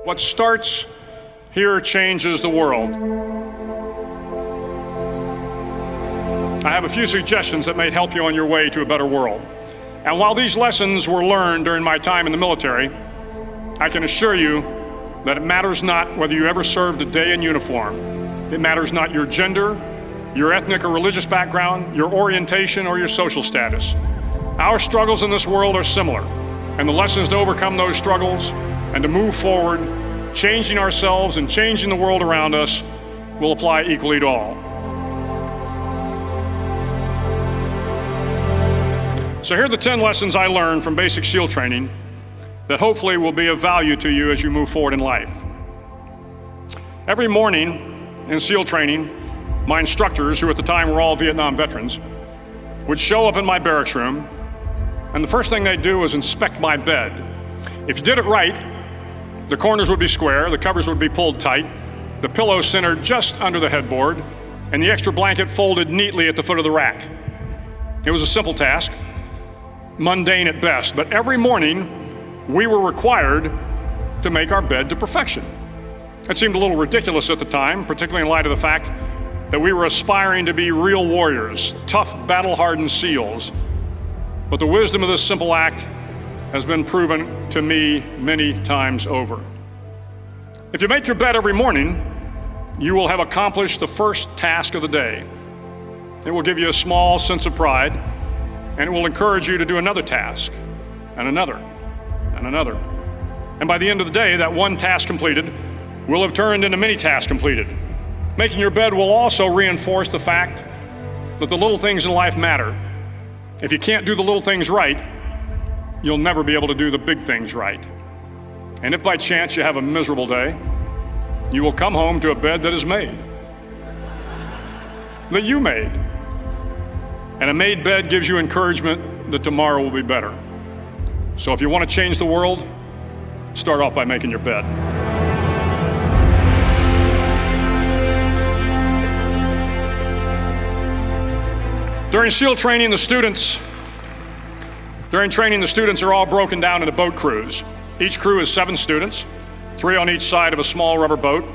What starts here changes the world. I have a few suggestions that may help you on your way to a better world. And while these lessons were learned during my time in the military, I can assure you that it matters not whether you ever served a day in uniform. It matters not your gender, your ethnic or religious background, your orientation, or your social status. Our struggles in this world are similar, and the lessons to overcome those struggles and to move forward, changing ourselves and changing the world around us, will apply equally to all. So here are the 10 lessons I learned from basic SEAL training that hopefully will be of value to you as you move forward in life. Every morning in SEAL training, my instructors, who at the time were all Vietnam veterans, would show up in my barracks room, and the first thing they'd do was inspect my bed. If you did it right, the corners would be square, the covers would be pulled tight, the pillow centered just under the headboard, and the extra blanket folded neatly at the foot of the rack. It was a simple task, mundane at best, but every morning we were required to make our bed to perfection. It seemed a little ridiculous at the time, particularly in light of the fact that we were aspiring to be real warriors, tough, battle-hardened SEALs. But the wisdom of this simple act has been proven to me many times over. If you make your bed every morning, you will have accomplished the first task of the day. It will give you a small sense of pride, and it will encourage you to do another task, and another, and another. And by the end of the day, that one task completed will have turned into many tasks completed. Making your bed will also reinforce the fact that the little things in life matter. If you can't do the little things right, you'll never be able to do the big things right. And if by chance you have a miserable day, you will come home to a bed that is made, that you made. And a made bed gives you encouragement that tomorrow will be better. So if you want to change the world, start off by making your bed. During SEAL training, the students are all broken down into boat crews. Each crew is 7 students, 3 on each side of a small rubber boat,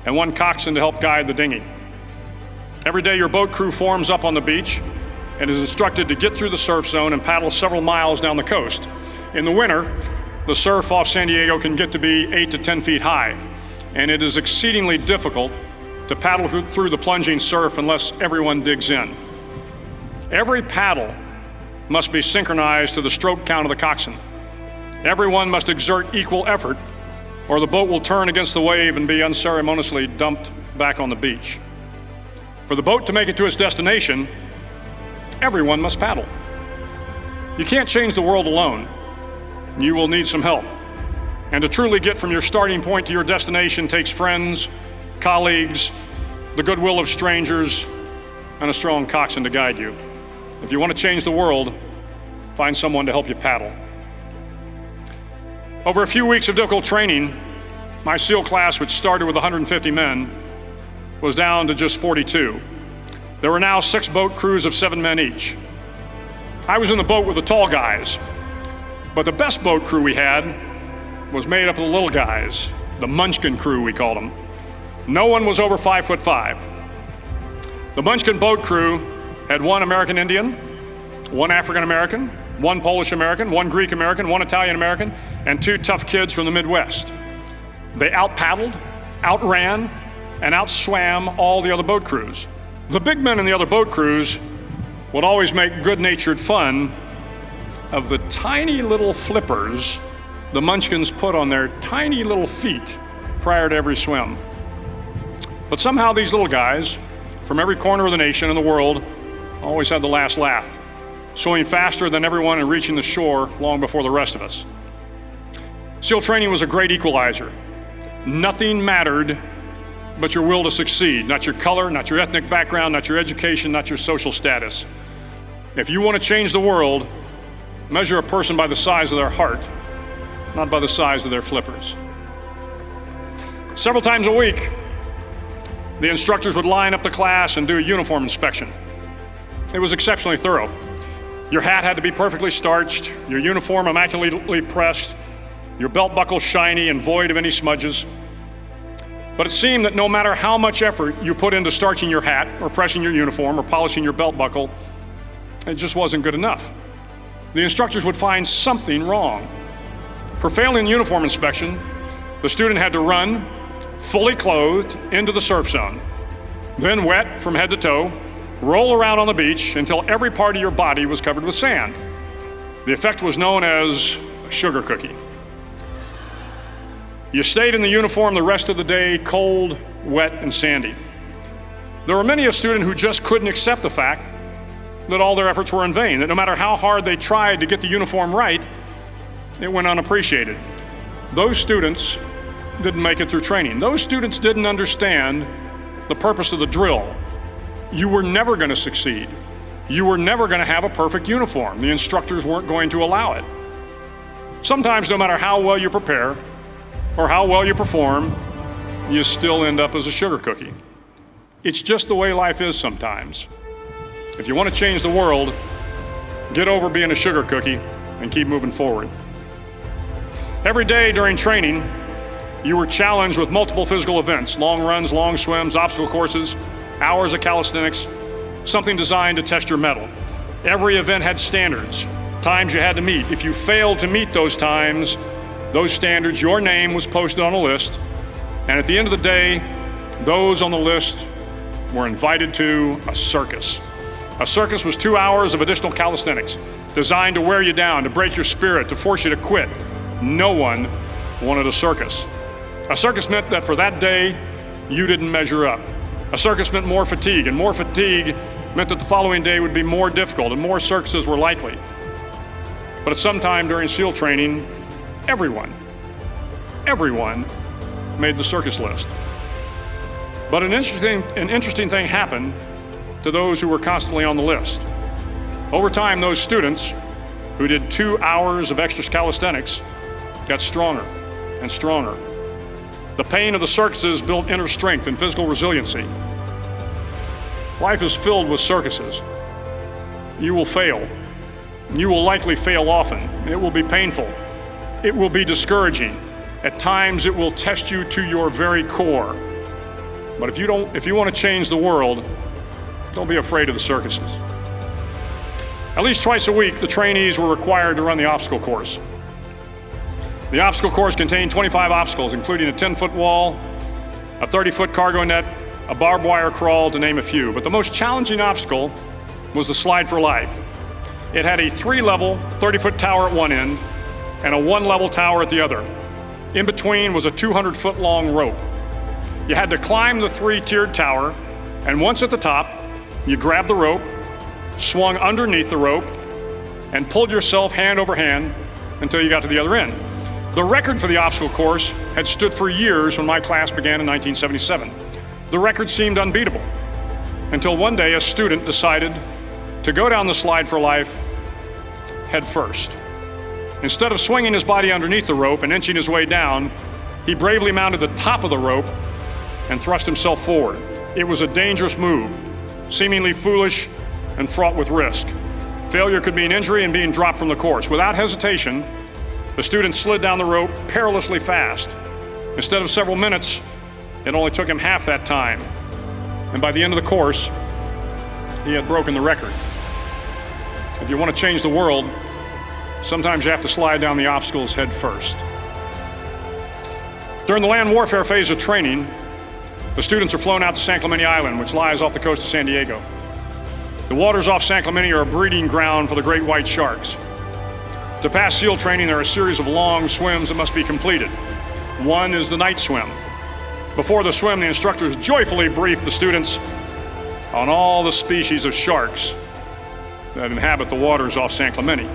and 1 coxswain to help guide the dinghy. Every day your boat crew forms up on the beach and is instructed to get through the surf zone and paddle several miles down the coast. In the winter, the surf off San Diego can get to be 8 to 10 feet high, and it is exceedingly difficult to paddle through the plunging surf unless everyone digs in. Every paddle must be synchronized to the stroke count of the coxswain. Everyone must exert equal effort, or the boat will turn against the wave and be unceremoniously dumped back on the beach. For the boat to make it to its destination, everyone must paddle. You can't change the world alone. You will need some help. And to truly get from your starting point to your destination takes friends, colleagues, the goodwill of strangers, and a strong coxswain to guide you. If you want to change the world, find someone to help you paddle. Over a few weeks of difficult training, my SEAL class, which started with 150 men, was down to just 42. There were now 6 boat crews of 7 men each. I was in the boat with the tall guys, but the best boat crew we had was made up of the little guys, the Munchkin crew we called them. No one was over 5'5". The Munchkin boat crew had 1 American Indian, 1 African American, 1 Polish American, 1 Greek American, 1 Italian American, and 2 tough kids from the Midwest. They out-paddled, outran, and outswam all the other boat crews. The big men in the other boat crews would always make good-natured fun of the tiny little flippers the Munchkins put on their tiny little feet prior to every swim. But somehow these little guys from every corner of the nation and the world always had the last laugh, swimming faster than everyone and reaching the shore long before the rest of us. SEAL training was a great equalizer. Nothing mattered but your will to succeed, not your color, not your ethnic background, not your education, not your social status. If you want to change the world, measure a person by the size of their heart, not by the size of their flippers. Several times a week, the instructors would line up the class and do a uniform inspection. It was exceptionally thorough. Your hat had to be perfectly starched, your uniform immaculately pressed, your belt buckle shiny and void of any smudges. But it seemed that no matter how much effort you put into starching your hat or pressing your uniform or polishing your belt buckle, it just wasn't good enough. The instructors would find something wrong. For failing the uniform inspection, the student had to run, fully clothed, into the surf zone. Then wet from head to toe, roll around on the beach until every part of your body was covered with sand. The effect was known as a sugar cookie. You stayed in the uniform the rest of the day, cold, wet, and sandy. There were many a student who just couldn't accept the fact that all their efforts were in vain, that no matter how hard they tried to get the uniform right, it went unappreciated. Those students didn't make it through training. Those students didn't understand the purpose of the drill. You were never going to succeed. You were never going to have a perfect uniform. The instructors weren't going to allow it. Sometimes, no matter how well you prepare or how well you perform, you still end up as a sugar cookie. It's just the way life is sometimes. If you want to change the world, get over being a sugar cookie and keep moving forward. Every day during training, you were challenged with multiple physical events: long runs, long swims, obstacle courses, hours of calisthenics, something designed to test your mettle. Every event had standards, times you had to meet. If you failed to meet those times, those standards, your name was posted on a list, and at the end of the day, those on the list were invited to a circus. A circus was 2 hours of additional calisthenics, designed to wear you down, to break your spirit, to force you to quit. No one wanted a circus. A circus meant that for that day, you didn't measure up. A circus meant more fatigue, and more fatigue meant that the following day would be more difficult and more circuses were likely. But at some time during SEAL training, everyone made the circus list. But an interesting thing happened to those who were constantly on the list. Over time, those students who did 2 hours of extra calisthenics got stronger and stronger. The pain of the circuses built inner strength and physical resiliency. Life is filled with circuses. You will fail. You will likely fail often. It will be painful. It will be discouraging. At times, it will test you to your very core. But if you want to change the world, don't be afraid of the circuses. At least twice a week, the trainees were required to run the obstacle course. The obstacle course contained 25 obstacles, including a 10-foot wall, a 30-foot cargo net, a barbed wire crawl, to name a few. But the most challenging obstacle was the slide for life. It had a 3-level, 30-foot tower at one end and a 1-level tower at the other. In between was a 200-foot-long rope. You had to climb the 3-tiered tower, and once at the top, you grabbed the rope, swung underneath the rope, and pulled yourself hand over hand until you got to the other end. The record for the obstacle course had stood for years when my class began in 1977. The record seemed unbeatable until one day a student decided to go down the slide for life head first. Instead of swinging his body underneath the rope and inching his way down, he bravely mounted the top of the rope and thrust himself forward. It was a dangerous move, seemingly foolish and fraught with risk. Failure could mean injury and being dropped from the course. Without hesitation, the student slid down the rope perilously fast. Instead of several minutes, it only took him half that time. And by the end of the course, he had broken the record. If you want to change the world, sometimes you have to slide down the obstacles head first. During the land warfare phase of training, the students are flown out to San Clemente Island, which lies off the coast of San Diego. The waters off San Clemente are a breeding ground for the great white sharks. To pass SEAL training, there are a series of long swims that must be completed. One is the night swim. Before the swim, the instructors joyfully brief the students on all the species of sharks that inhabit the waters off San Clemente.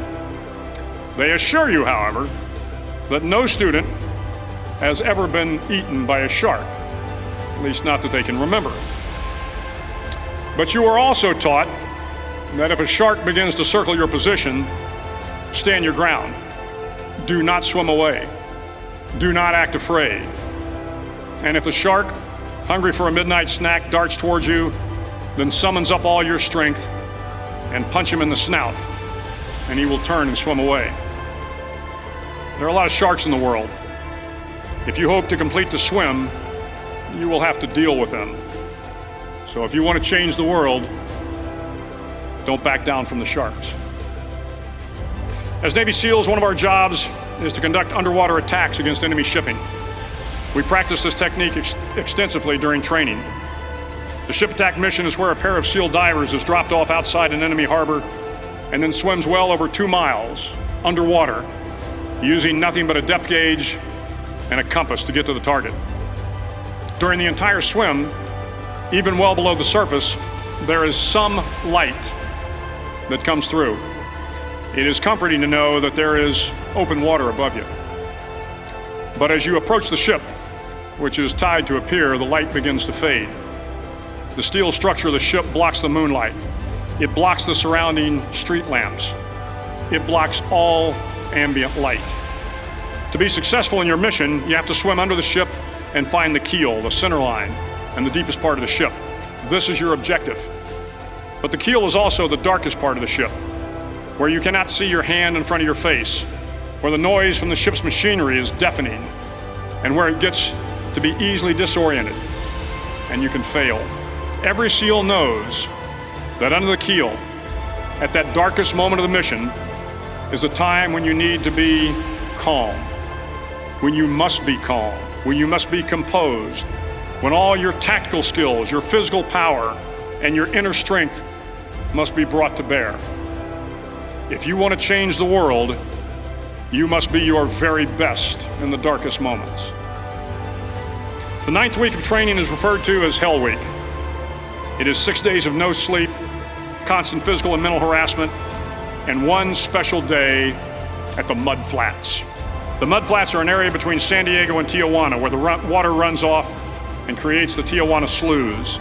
They assure you, however, that no student has ever been eaten by a shark, at least not that they can remember. But you are also taught that if a shark begins to circle your position, stand your ground. Do not swim away. Do not act afraid. And if the shark, hungry for a midnight snack, darts towards you, then summons up all your strength and punch him in the snout, and he will turn and swim away. There are a lot of sharks in the world. If you hope to complete the swim, you will have to deal with them. So if you want to change the world, don't back down from the sharks. As Navy SEALs, one of our jobs is to conduct underwater attacks against enemy shipping. We practice this technique extensively during training. The ship attack mission is where a pair of SEAL divers is dropped off outside an enemy harbor and then swims well over 2 miles underwater, using nothing but a depth gauge and a compass to get to the target. During the entire swim, even well below the surface, there is some light that comes through. It is comforting to know that there is open water above you. But as you approach the ship, which is tied to a pier, the light begins to fade. The steel structure of the ship blocks the moonlight. It blocks the surrounding street lamps. It blocks all ambient light. To be successful in your mission, you have to swim under the ship and find the keel, the center line, and the deepest part of the ship. This is your objective. But the keel is also the darkest part of the ship, where you cannot see your hand in front of your face, where the noise from the ship's machinery is deafening, and where it gets to be easily disoriented, and you can fail. Every SEAL knows that under the keel, at that darkest moment of the mission, is a time when you need to be calm, when you must be calm, when you must be composed, when all your tactical skills, your physical power, and your inner strength must be brought to bear. If you want to change the world, you must be your very best in the darkest moments. The 9th week of training is referred to as Hell Week. It is 6 days of no sleep, constant physical and mental harassment, and one special day at the Mud Flats. The Mud Flats are an area between San Diego and Tijuana where the water runs off and creates the Tijuana Sloughs,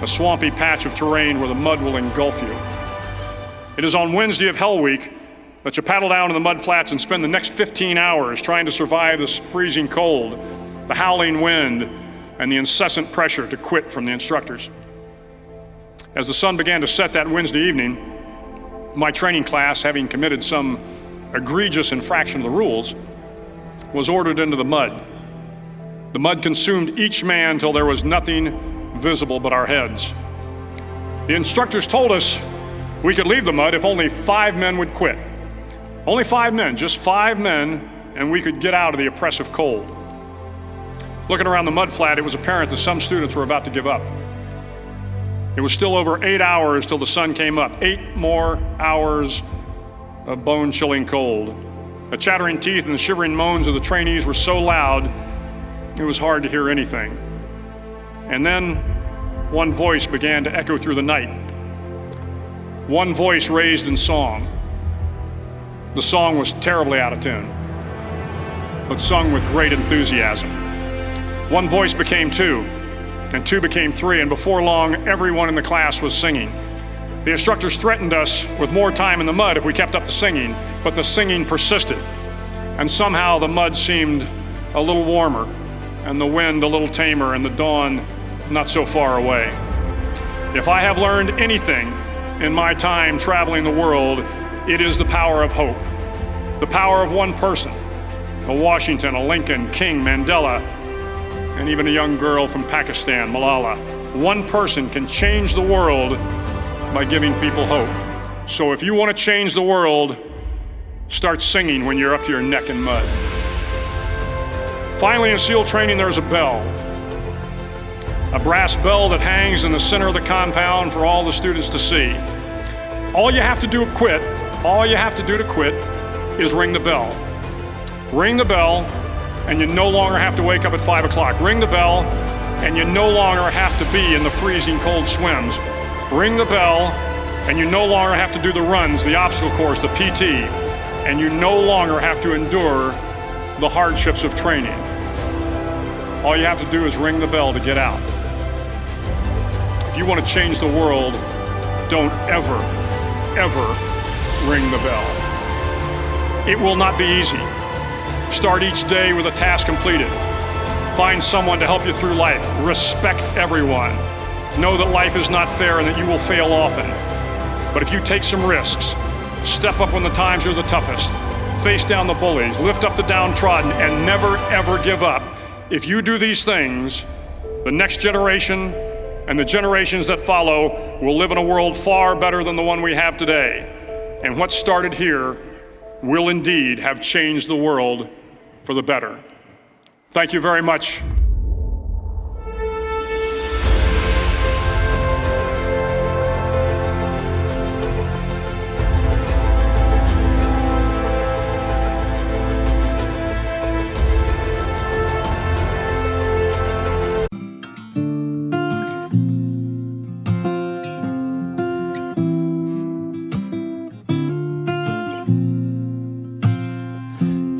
a swampy patch of terrain where the mud will engulf you. It is on Wednesday of Hell Week that you paddle down to the Mud Flats and spend the next 15 hours trying to survive this freezing cold, the howling wind, and the incessant pressure to quit from the instructors. As the sun began to set that Wednesday evening, my training class, having committed some egregious infraction of the rules, was ordered into the mud. The mud consumed each man till there was nothing visible but our heads. The instructors told us we could leave the mud if only 5 men would quit. Only 5 men, just 5 men, and we could get out of the oppressive cold. Looking around the mud flat, it was apparent that some students were about to give up. It was still over 8 hours till the sun came up. 8 more hours of bone-chilling cold. The chattering teeth and the shivering moans of the trainees were so loud, it was hard to hear anything. And then one voice began to echo through the night. One voice raised in song. The song was terribly out of tune, but sung with great enthusiasm. One voice became 2, and 2 became 3, and before long, everyone in the class was singing. The instructors threatened us with more time in the mud if we kept up the singing, but the singing persisted, and somehow the mud seemed a little warmer, and the wind a little tamer, and the dawn not so far away. If I have learned anything in my time traveling the world, it is the power of hope. The power of one person, a Washington, a Lincoln, King, Mandela, and even a young girl from Pakistan, Malala. One person can change the world by giving people hope. So if you want to change the world, start singing when you're up to your neck in mud. Finally, in SEAL training, there's a bell. A brass bell that hangs in the center of the compound for all the students to see. All you have to do to quit is ring the bell. Ring the bell, and you no longer have to wake up at 5 o'clock. Ring the bell, and you no longer have to be in the freezing cold swims. Ring the bell, and you no longer have to do the runs, the obstacle course, the PT, and you no longer have to endure the hardships of training. All you have to do is ring the bell to get out. If you want to change the world, don't ever ring the bell. It will not be easy. Start each day with a task completed. Find someone to help you through life. Respect everyone. Know that life is not fair and that you will fail often. But if you take some risks, step up when the times are the toughest, face down the bullies, lift up the downtrodden, and never, ever give up. If you do these things, the next generation and the generations that follow will live in a world far better than the one we have today. And what started here will indeed have changed the world for the better. Thank you very much.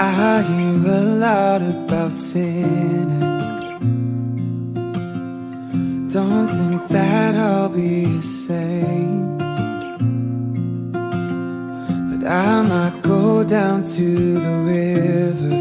I hear a lot about sinners. Don't think that I'll be a saint, but I might go down to the river